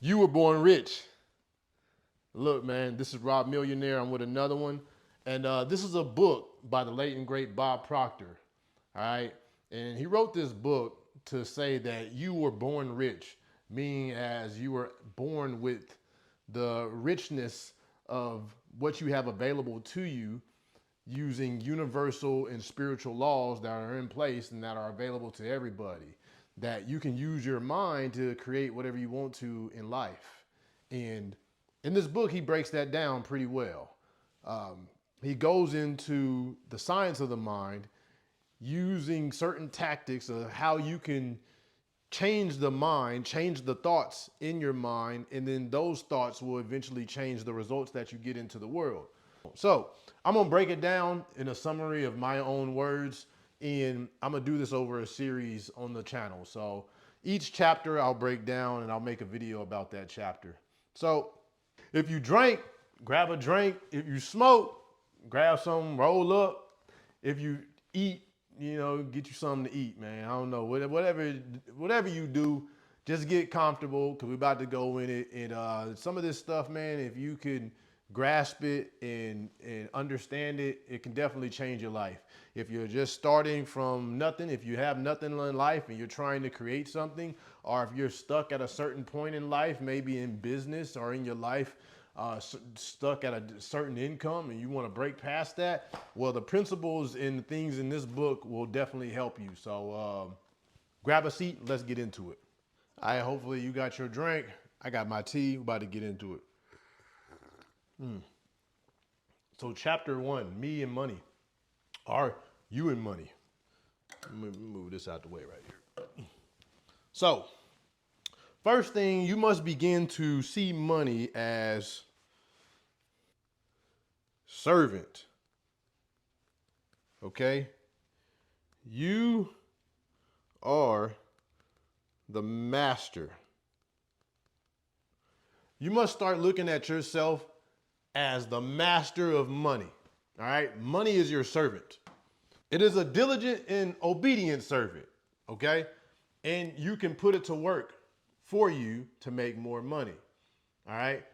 You were born rich. Look, man, this is Rob Millionaire. I'm with another one. And this is a book by the late and great Bob Proctor. All right. And he wrote this book to say that you were born rich, meaning as you were born with the richness of what you have available to you using universal and spiritual laws that are in place and that are available to everybody. That you can use your mind to create whatever you want to in life. And in this book, he breaks that down pretty well. He goes into the science of the mind using certain tactics of how you can change the mind, change the thoughts in your mind, and then those thoughts will eventually change the results that you get into the world. So I'm gonna break it down in a summary of my own words, and I'm gonna do this over a series on the channel. So each chapter I'll break down and I'll make a video about that chapter. So if you drink, grab a drink. If you smoke, grab some, roll up. If you eat, get you something to eat, man. I don't know, whatever you do, just get comfortable because we're about to go in it. And some of this stuff, man, if you can grasp it and understand it, it can definitely change your life. If you're just starting from nothing, if you have nothing in life and you're trying to create something, or if you're stuck at a certain point in life, maybe in business or in your life, stuck at a certain income and you want to break past that, well, the principles and the things in this book will definitely help you. So grab a seat, let's get into it. All right, hopefully you got your drink. I got my tea, we're about to get into it. So chapter one, me and money. Are you and money? Let me move this out the way right here. So first thing, you must begin to see money as servant. Okay? You are the master. You must start looking at yourself as the master of money. All right? Money is your servant. It is a diligent and obedient servant. Okay? And you can put it to work for you to make more money. All right?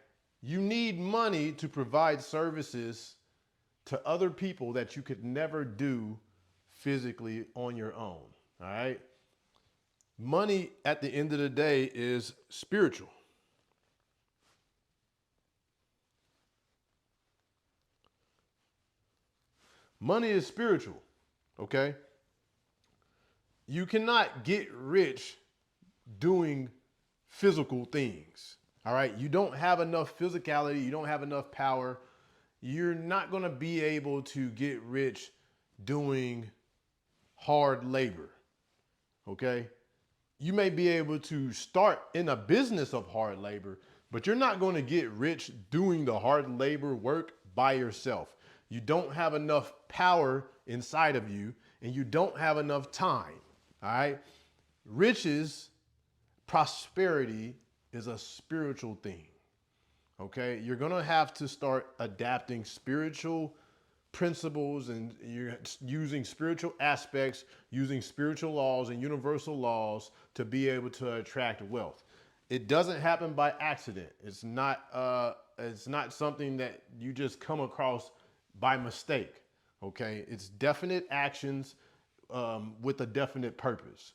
You need money to provide services to other people that you could never do physically on your own. All right. Money at the end of the day is spiritual. Money is spiritual. Okay. You cannot get rich doing physical things. All right. You don't have enough physicality. You don't have enough power. You're not going to be able to get rich doing hard labor. Okay. You may be able to start in a business of hard labor, but you're not going to get rich doing the hard labor work by yourself. You don't have enough power inside of you and you don't have enough time. All right. Riches, prosperity is a spiritual thing. Okay. You're going to have to start adapting spiritual principles and you're using spiritual aspects, using spiritual laws and universal laws to be able to attract wealth. It doesn't happen by accident. It's not something that you just come across by mistake. Okay, it's definite actions with a definite purpose.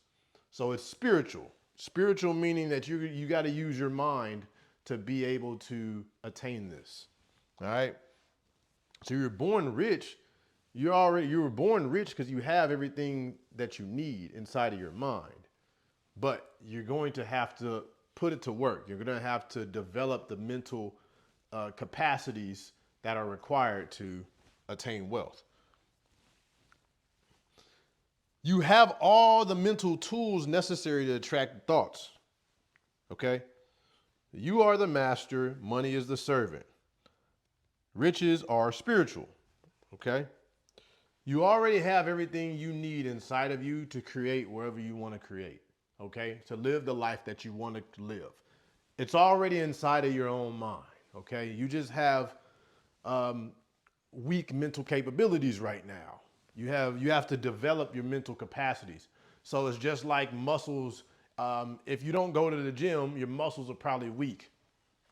So it's spiritual. Spiritual meaning that you got to use your mind to be able to attain this. All right. So you're born rich. You were born rich because you have everything that you need inside of your mind. But you're going to have to put it to work. You're going to have to develop the mental capacities that are required to attain wealth. You have all the mental tools necessary to attract thoughts. Okay? You are the master, money is the servant. Riches are spiritual. Okay? You already have everything you need inside of you to create wherever you want to create. Okay? To live the life that you want to live. It's already inside of your own mind. Okay? You just have weak mental capabilities right now. You have to develop your mental capacities. So it's just like muscles If you don't go to the gym, your muscles are probably weak.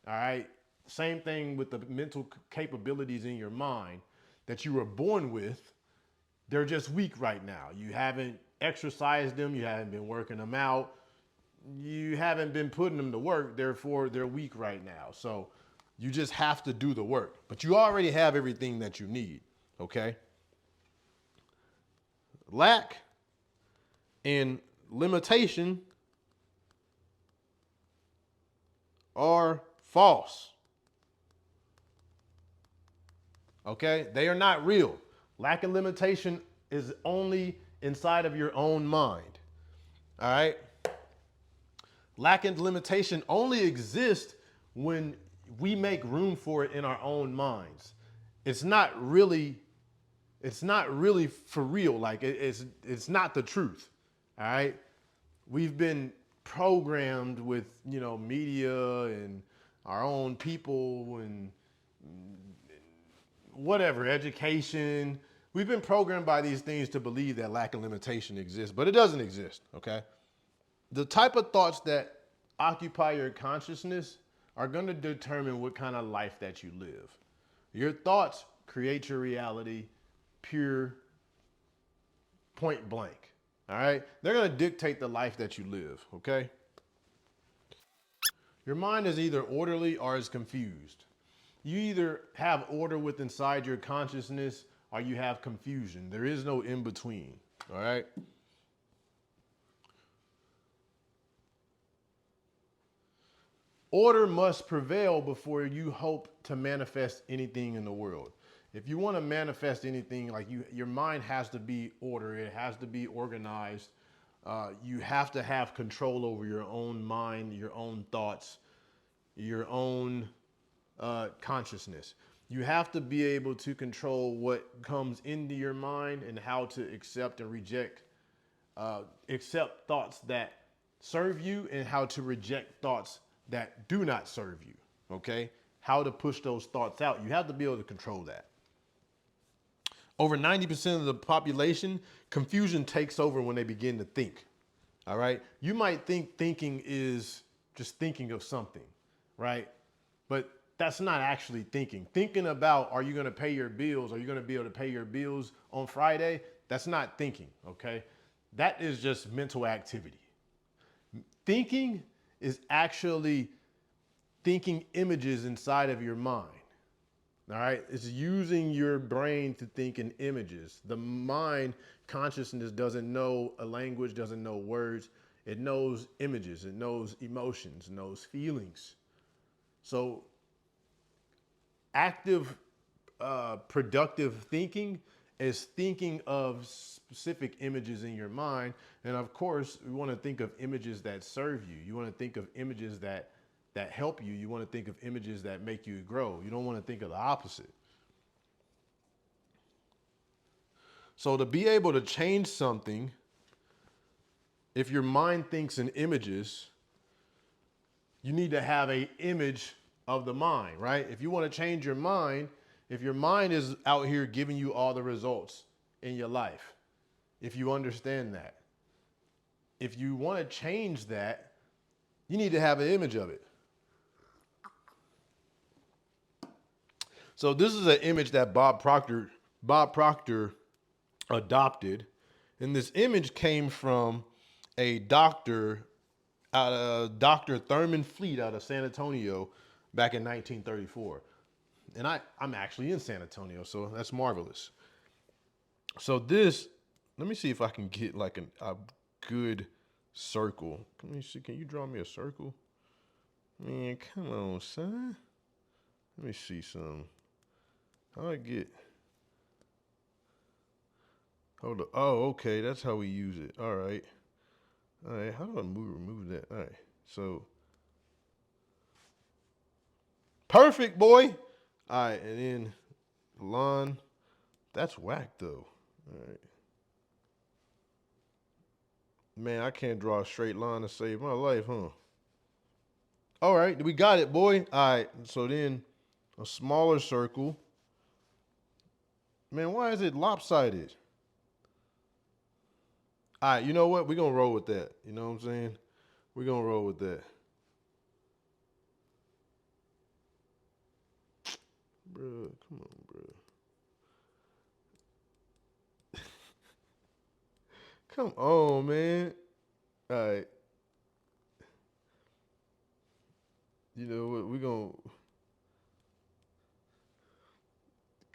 All right. Same thing with the mental capabilities in your mind that you were born with. They're just weak right now. You haven't exercised them. You haven't been working them out. You haven't been putting them to work. Therefore, they're weak right now. So you just have to do the work. But you already have everything that you need. Okay. Lack and limitation are false. Okay? They are not real. Lack and limitation is only inside of your own mind. All right? Lack and limitation only exist when we make room for it in our own minds. It's not really for real. Like it's not the truth. All right? We've been programmed with, media and our own people and whatever, education. We've been programmed by these things to believe that lack of limitation exists, but it doesn't exist, okay? The type of thoughts that occupy your consciousness are going to determine what kind of life that you live. Your thoughts create your reality, pure, point blank, all right? They're going to dictate the life that you live, okay? Your mind is either orderly or is confused. You either have order with inside your consciousness or you have confusion. There is no in between. All right. Order must prevail before you hope to manifest anything in the world. If you want to manifest anything, like your mind has to be ordered. It has to be organized. You have to have control over your own mind, your own thoughts, your own consciousness. You have to be able to control what comes into your mind and how to accept and reject, accept thoughts that serve you and how to reject thoughts that do not serve you. Okay? How to push those thoughts out. You have to be able to control that. Over 90% of the population, confusion takes over when they begin to think. All right? You might think thinking is just thinking of something, right? But that's not actually thinking. Thinking about, are you going to pay your bills? Are you going to be able to pay your bills on Friday? That's not thinking, okay? That is just mental activity. Thinking is actually thinking images inside of your mind. All right? It's using your brain to think in images. The mind consciousness doesn't know a language, doesn't know words. It knows images. It knows emotions, it knows feelings. So active, productive thinking is thinking of specific images in your mind. And of course, you want to think of images that serve you. You want to think of images that help you. You want to think of images that make you grow. You don't want to think of the opposite. So to be able to change something, if your mind thinks in images, you need to have an image of the mind, right? If you want to change your mind, if your mind is out here giving you all the results in your life, if you understand that, if you want to change that, you need to have an image of it. So this is an image that Bob Proctor adopted. And this image came from a doctor Dr. Thurman Fleet out of San Antonio back in 1934. And I'm actually in San Antonio, so that's marvelous. So let me see if I can get like a good circle. Let me see, can you draw me a circle? Man, come on, son. Let me see some. How do I get? Hold up. Oh, okay, that's how we use it. All right. All right, how do I remove that? All right, so. Perfect, boy. All right, and then line. That's whack, though. All right. Man, I can't draw a straight line to save my life, huh? All right, we got it, boy. All right, so then a smaller circle. Man, why is it lopsided? All right, you know what? We're going to roll with that. You know what I'm saying? We're going to roll with that. Bro, come on, bro. Come on, man. All right. You know what? We're going to.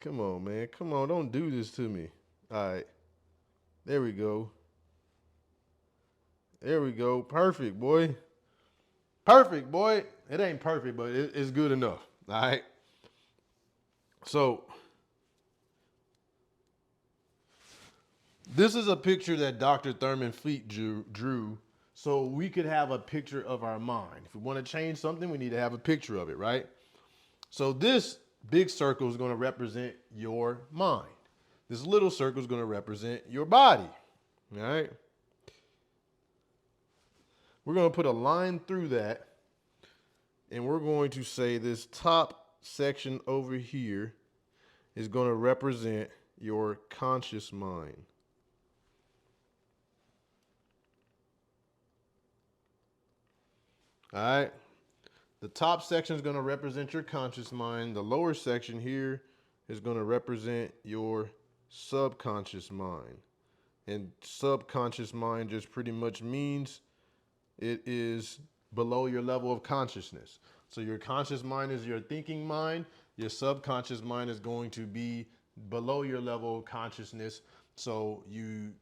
Come on, man. Come on. Don't do this to me. All right. There we go. There we go. Perfect, boy. Perfect, boy. It ain't perfect, but it's good enough. All right. So, this is a picture that Dr. Thurman Fleet drew so we could have a picture of our mind. If we want to change something, we need to have a picture of it, right? So this big circle is going to represent your mind. This little circle is going to represent your body, all right? We're going to put a line through that, and we're going to say this top section over here is going to represent your conscious mind. All right. The top section is going to represent your conscious mind. The lower section here is going to represent your subconscious mind. And subconscious mind just pretty much means it is below your level of consciousness. So your conscious mind is your thinking mind. Your subconscious mind is going to be below your level of consciousness. So you're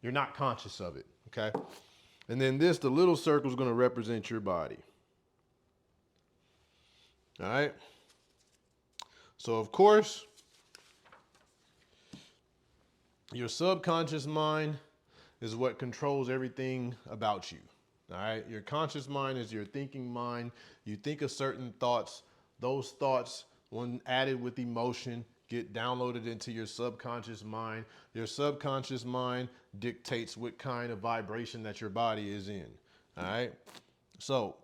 not conscious of it. Okay. And then the little circle is going to represent your body. All right. So, of course, your subconscious mind is what controls everything about you. All right. Your conscious mind is your thinking mind. You think of certain thoughts. Those thoughts, when added with emotion, get downloaded into your subconscious mind. Your subconscious mind dictates what kind of vibration that your body is in. All right. So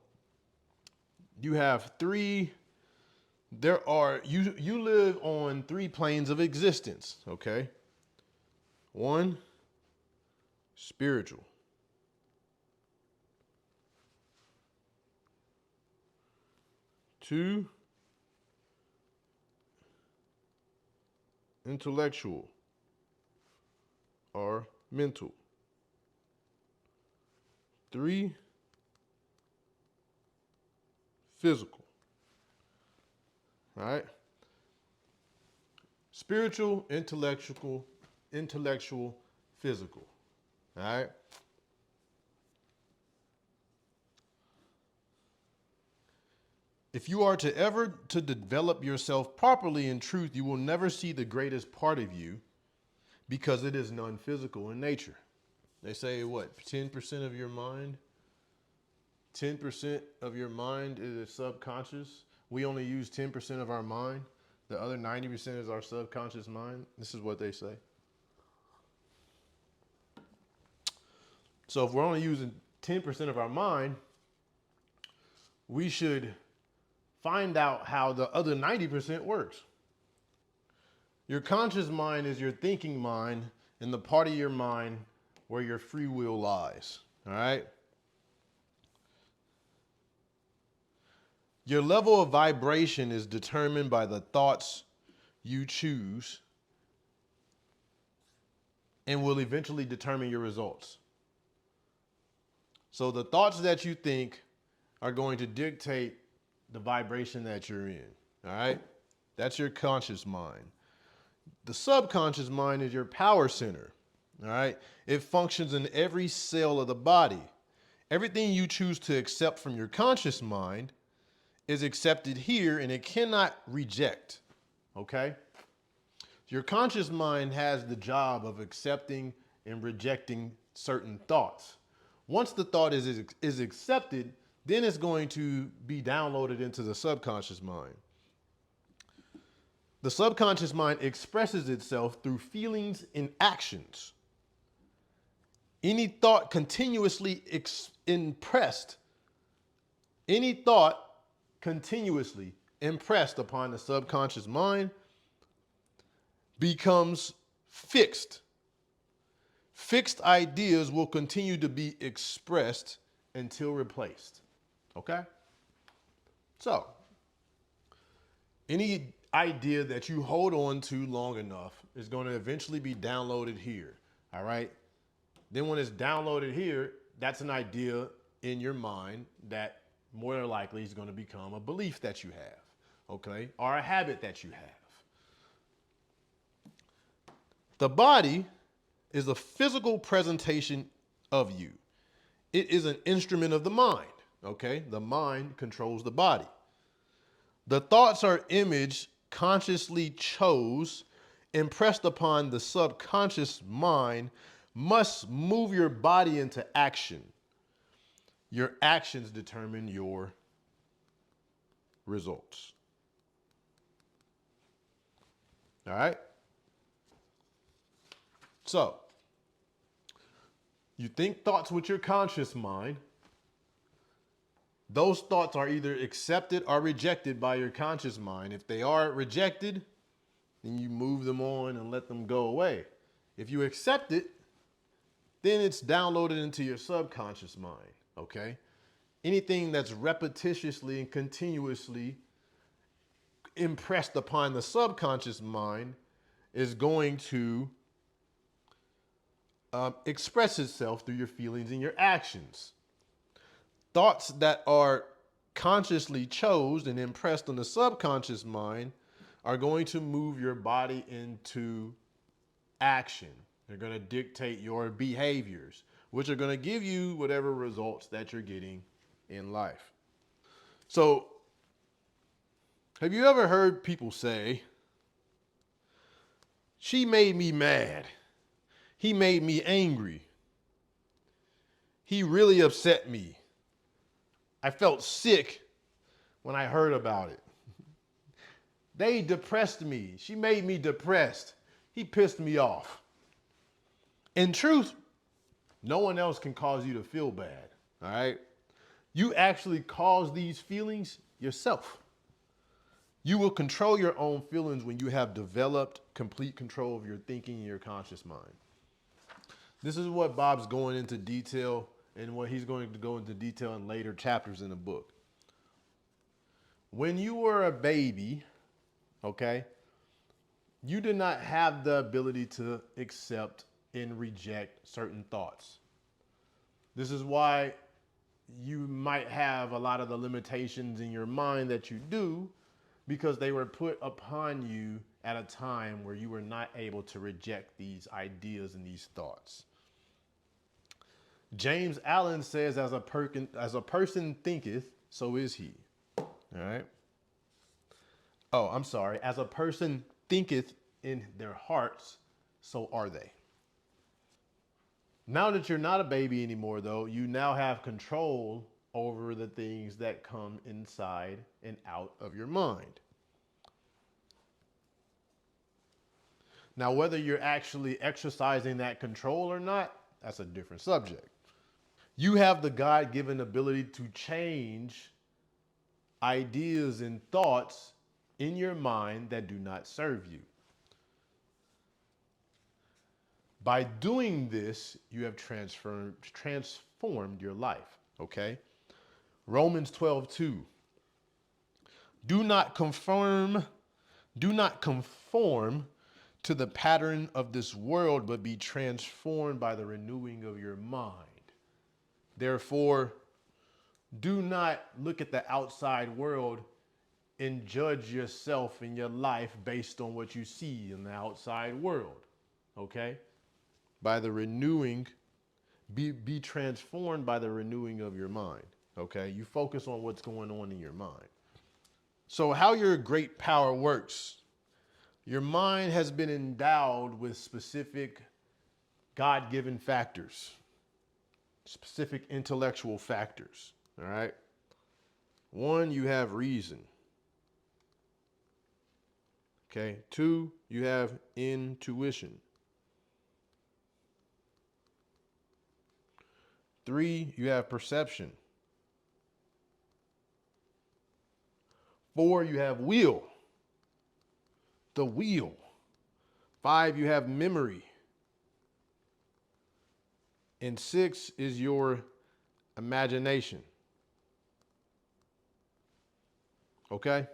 you have you live on 3 planes of existence. Okay. 1, spiritual. 2, intellectual or mental. 3, physical. All right. Spiritual, intellectual, physical. All right. If you are to ever to develop yourself properly in truth, you will never see the greatest part of you because it is non-physical in nature. They say what, 10% of your mind? 10% of your mind is subconscious. We only use 10% of our mind. The other 90% is our subconscious mind. This is what they say. So if we're only using 10% of our mind, we should find out how the other 90% works. Your conscious mind is your thinking mind and the part of your mind where your free will lies. All right. Your level of vibration is determined by the thoughts you choose and will eventually determine your results. So the thoughts that you think are going to dictate the vibration that you're in. All right. That's your conscious mind. The subconscious mind is your power center. All right. It functions in every cell of the body. Everything you choose to accept from your conscious mind is accepted here and it cannot reject. Okay. Your conscious mind has the job of accepting and rejecting certain thoughts. Once the thought is accepted, then it's going to be downloaded into the subconscious mind. The subconscious mind expresses itself through feelings and actions. Any thought continuously impressed upon the subconscious mind becomes fixed. Fixed ideas will continue to be expressed until replaced. Okay? So, any idea that you hold on to long enough is going to eventually be downloaded here. All right? Then when it's downloaded here, that's an idea in your mind that more than likely is going to become a belief that you have, okay? Or a habit that you have. The body is a physical presentation of you. It is an instrument of the mind, okay? The mind controls the body. The thoughts are image consciously chose, impressed upon the subconscious mind, must move your body into action. Your actions determine your results. All right? So, you think thoughts with your conscious mind. Those thoughts are either accepted or rejected by your conscious mind. If they are rejected, then you move them on and let them go away. If you accept it, then it's downloaded into your subconscious mind, okay? Anything that's repetitiously and continuously impressed upon the subconscious mind is going to express itself through your feelings and your actions. Thoughts that are consciously chose and impressed on the subconscious mind are going to move your body into action. They're going to dictate your behaviors, which are going to give you whatever results that you're getting in life. So, have you ever heard people say, she made me mad. He made me angry. He really upset me. I felt sick when I heard about it. They depressed me. She made me depressed. He pissed me off. In truth, no one else can cause you to feel bad, all right? You actually cause these feelings yourself. You will control your own feelings when you have developed complete control of your thinking and your conscious mind. This is what Bob's going into detail and what he's going to go into detail in later chapters in the book. When you were a baby, okay, you did not have the ability to accept and reject certain thoughts. This is why you might have a lot of the limitations in your mind that you do, because they were put upon you at a time where you were not able to reject these ideas and these thoughts. James Allen says, as a person thinketh, so is he. All right. Oh, I'm sorry. As a person thinketh in their hearts, so are they. Now that you're not a baby anymore, though, you now have control over the things that come inside and out of your mind. Now, whether you're actually exercising that control or not, that's a different subject. You have the God-given ability to change ideas and thoughts in your mind that do not serve you. By doing this, you have transformed your life, okay? Romans 12:2. Do not conform to the pattern of this world, but be transformed by the renewing of your mind. Therefore, do not look at the outside world and judge yourself and your life based on what you see in the outside world, okay? By the renewing, be transformed by the renewing of your mind, okay? You focus on what's going on in your mind. So how your great power works. Your mind has been endowed with specific God-given factors, specific intellectual factors, all right? One, you have reason. Okay. Two, you have intuition. Three, you have perception. Four, you have will. The will. Five, you have memory. And 6 is your imagination. Okay?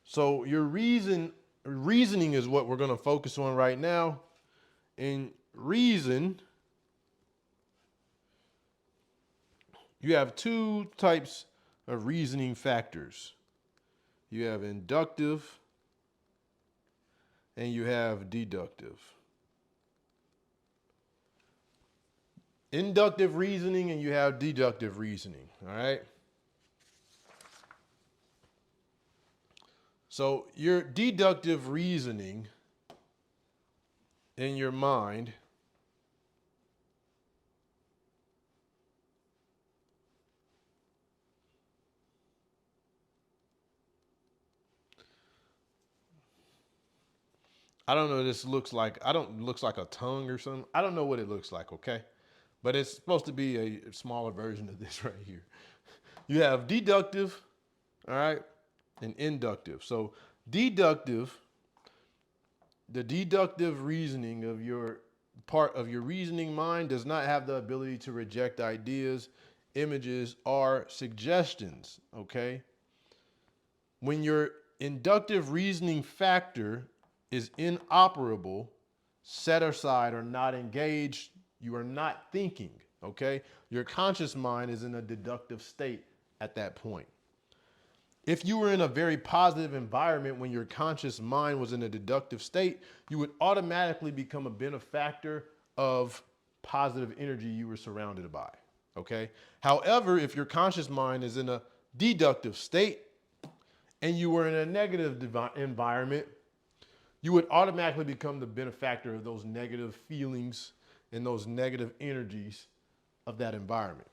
So your reasoning is what we're going to focus on right now. In reason, you have two types of reasoning factors. You have inductive and you have deductive. Inductive reasoning and you have deductive reasoning, all right? So your deductive reasoning in your mind I don't know. This looks like looks like a tongue or something. I don't know what it looks like. Okay, but it's supposed to be a smaller version of this right here. You have deductive, all right, and inductive. So deductive, the deductive reasoning of your part of your reasoning mind does not have the ability to reject ideas, images, or suggestions. Okay, when your inductive reasoning factor is inoperable, set aside, or not engaged, you are not thinking, okay? Your conscious mind is in a deductive state at that point. If you were in a very positive environment when your conscious mind was in a deductive state, you would automatically become a benefactor of positive energy you were surrounded by, okay? However, if your conscious mind is in a deductive state and you were in a negative environment, you would automatically become the benefactor of those negative feelings and those negative energies of that environment.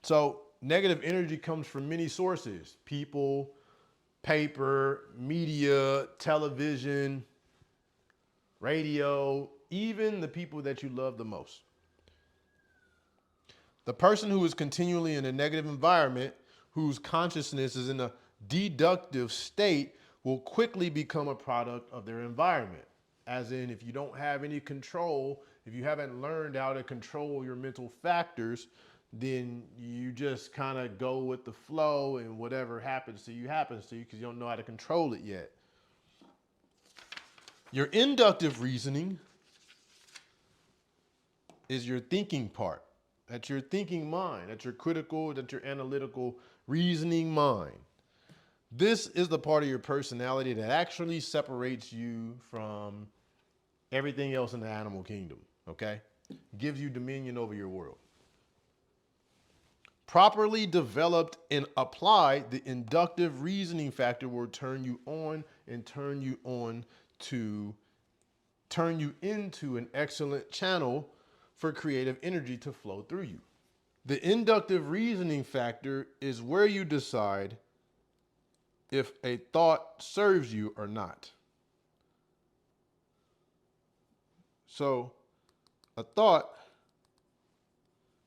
So negative energy comes from many sources: people, paper, media, television, radio, even the people that you love the most. The person who is continually in a negative environment, whose consciousness is in a deductive state, will quickly become a product of their environment. As in, if you don't have any control, if you haven't learned how to control your mental factors, then you just kind of go with the flow and whatever happens to you because you don't know how to control it yet. Your inductive reasoning is your thinking part. That's your thinking mind. That's your critical, that's your analytical reasoning mind. This is the part of your personality that actually separates you from everything else in the animal kingdom, okay? Gives you dominion over your world. Properly developed and applied, the inductive reasoning factor will turn you on and turn you into an excellent channel for creative energy to flow through you. The inductive reasoning factor is where you decide if a thought serves you or not. So a thought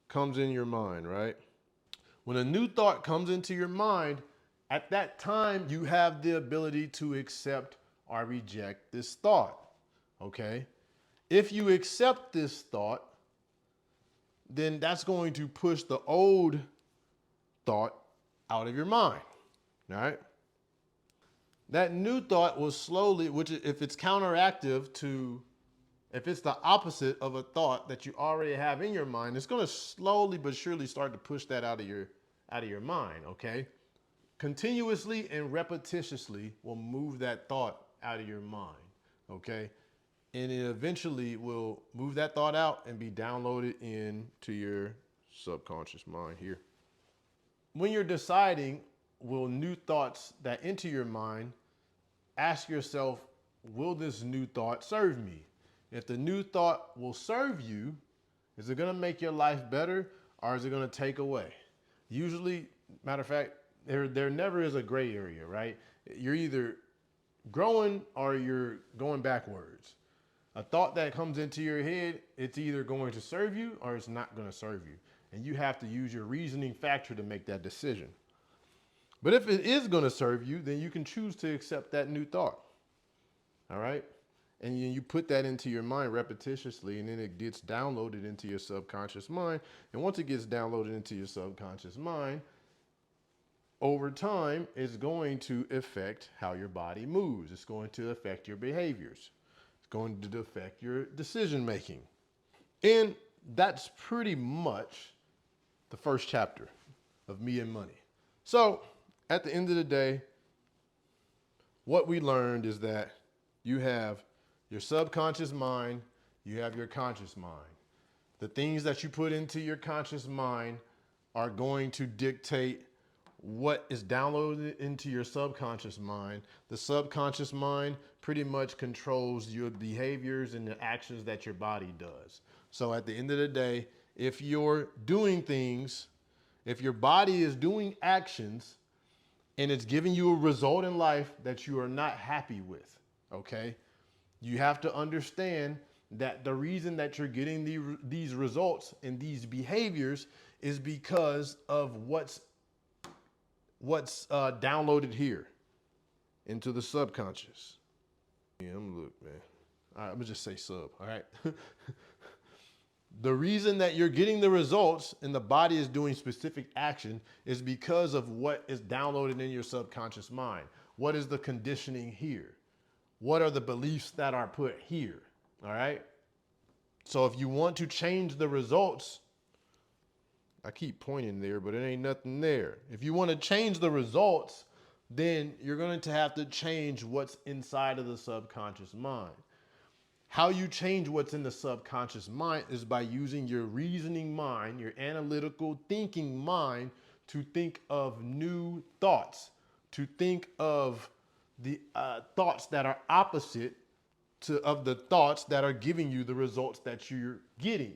comes in your mind, right? When a new thought comes into your mind, at that time, you have the ability to accept or reject this thought, okay? If you accept this thought, then that's going to push the old thought out of your mind, all right? That new thought will slowly, which if it's counteractive to, if it's the opposite of a thought that you already have in your mind, it's going to slowly but surely start to push that out of your mind, okay? Continuously and repetitiously will move that thought out of your mind, okay? And it eventually will move that thought out and be downloaded into your subconscious mind here. When you're deciding, will new thoughts that enter your mind, ask yourself, will this new thought serve me? If the new thought will serve you, is it going to make your life better or is it going to take away? Usually, matter of fact, there never is a gray area, right? You're either growing or you're going backwards. A thought that comes into your head, it's either going to serve you or it's not going to serve you. And you have to use your reasoning factor to make that decision. But if it is going to serve you, then you can choose to accept that new thought. All right? and you put that into your mind repetitiously, and then it gets downloaded into your subconscious mind. And once it gets downloaded into your subconscious mind, over time, it's going to affect how your body moves. It's going to affect your behaviors. It's going to affect your decision making. And that's pretty much the first chapter of Me and Money. So at the end of the day, what we learned is that you have your subconscious mind, you have your conscious mind. The things that you put into your conscious mind are going to dictate what is downloaded into your subconscious mind. The subconscious mind pretty much controls your behaviors and the actions that your body does. So at the end of the day, if you're doing things, if your body is doing actions and it's giving you a result in life that you are not happy with, okay, you have to understand that the reason that you're getting these results and these behaviors is because of what's downloaded here into the subconscious. Yeah, look, man. All right, I'm gonna just say sub. All right. The reason that you're getting the results and the body is doing specific action is because of what is downloaded in your subconscious mind. What is the conditioning here? What are the beliefs that are put here? All right. So if you want to change the results, I keep pointing there, but it ain't nothing there. If you want to change the results, then you're going to have to change what's inside of the subconscious mind. How you change what's in the subconscious mind is by using your reasoning mind, your analytical thinking mind, to think of new thoughts, to think of the thoughts that are opposite of the thoughts that are giving you the results that you're getting.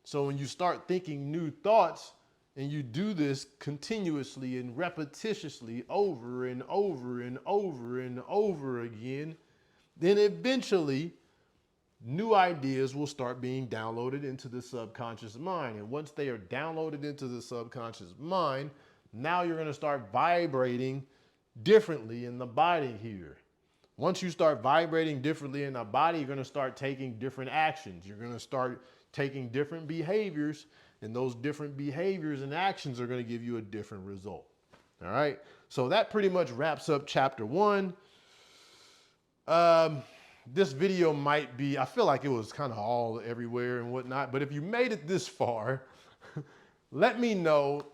So when you start thinking new thoughts and you do this continuously and repetitiously over and over and over and over again, then eventually new ideas will start being downloaded into the subconscious mind. And once they are downloaded into the subconscious mind, now you're going to start vibrating differently in the body here. Once you start vibrating differently in the body, you're going to start taking different actions. You're going to start taking different behaviors, and those different behaviors and actions are going to give you a different result. All right. So that pretty much wraps up chapter 1. This video might be, I feel like it was kind of all everywhere and whatnot, but if you made it this far, let me know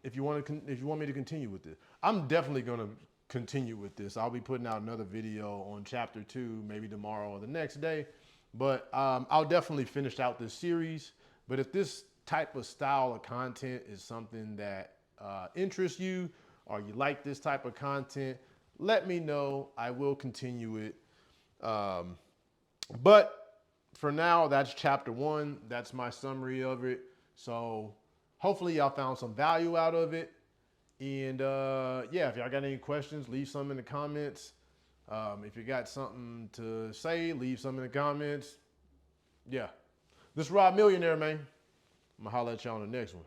if you want me to continue with this. I'm definitely going to continue with this. I'll be putting out another video on chapter 2, maybe tomorrow or the next day, but I'll definitely finish out this series. But if this type of style of content is something that interests you, or you like this type of content, let me know. I will continue it. But for now, that's chapter 1. That's my summary of it. So hopefully y'all found some value out of it. And yeah, if y'all got any questions, leave some in the comments. If you got something to say, leave some in the comments. Yeah. This is Rob Millionaire, man. I'm gonna holler at y'all on the next one.